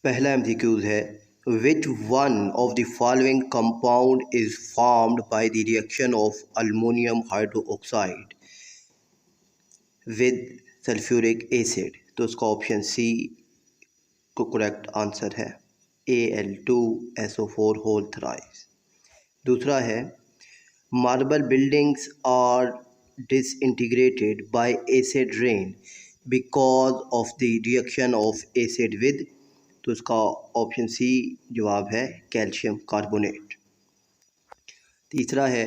पहला MCQ है which one of the following compound is formed by the reaction of aluminum hydroxide with sulfuric acid। तो उसका option C को correct answer है Al2SO4 whole thrice. दूसरा है marble buildings are disintegrated by acid rain because of the reaction of acid with। तो इसका option C जवाब है कैल्शियम कार्बोनेट। तीसरा है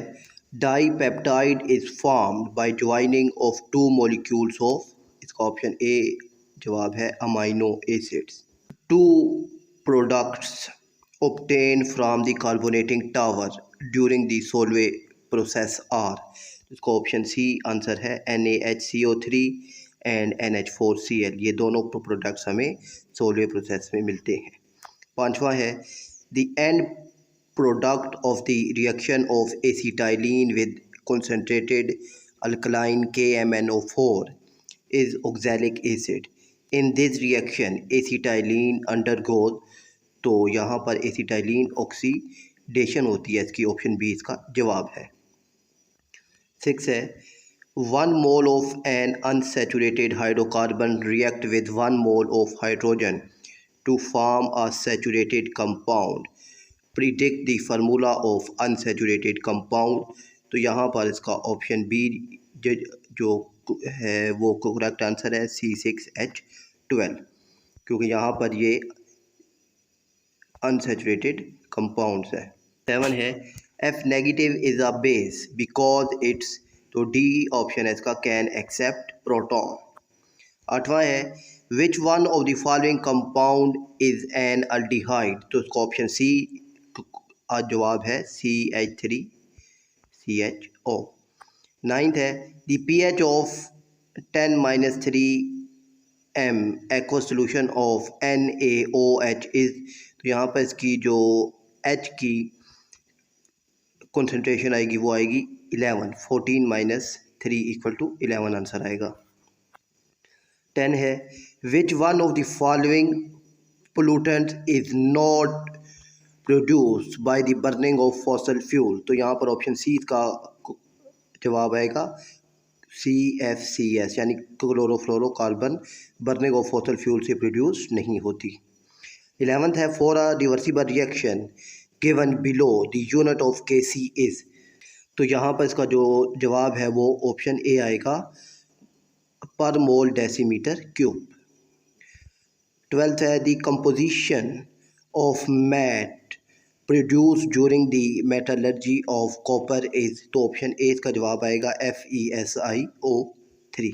dipeptide is formed by joining of two molecules of. इसका ऑप्शन ए जवाब है amino acids. Two products obtained from the carbonating tower during the Solvay process are। इसका ऑप्शन सी आंसर है NaHCO3 and NH4Cl। ये दोनों products हमें सोलवे process में मिलते हैं। पांचवा है the end product of the reaction of acetylene with concentrated alkaline KMnO4 is oxalic acid। in this reaction acetylene undergoes। तो यहाँ पर एसिटाइलिन ऑक्सीडेशन होती है, इसकी ऑप्शन बी इसका जवाब है। 6 है 1 mole of an unsaturated hydrocarbon react with 1 mole of hydrogen to form a saturated compound. Predict the formula of unsaturated compound. तो यहाँ पर इसका ऑप्शन बी जो है वो करेक्ट आंसर है C6H12, क्योंकि यहाँ पर ये अनसैचुरेटेड कंपाउंड्स है। 7 है F negative is a base because it's. तो डी ऑप्शन है इसका कैन एक्सेप्ट प्रोटॉन। 8वां है which one of the following compound is an aldehyde. तो इसका ऑप्शन सी जवाब है CH3CHO। 9th है the pH of 10-3 aqueous solution of NaOH is. तो यहाँ पर इसकी जो H की कंसंट्रेशन आएगी वो आएगी 11। 14 - 3 = 11 आंसर आएगा। 10 है which one of the following pollutants is not produced by the burning of fossil fuel. तो यहाँ पर ऑप्शन सी का जवाब आएगा CFCS, यानी chlorofluorocarbon burning of fossil fuel से प्रोड्यूस नहीं होती। 11th है for a reversible reaction given below the unit of Kc is. तो यहाँ पर इसका जो जवाब है वो ऑप्शन ए आएगा पर मोल डेसीमीटर क्यूब। 12th है the composition of matte produce during the metallurgy of copper is. तो ऑप्शन ए इसका जवाब आएगा FeSiO3।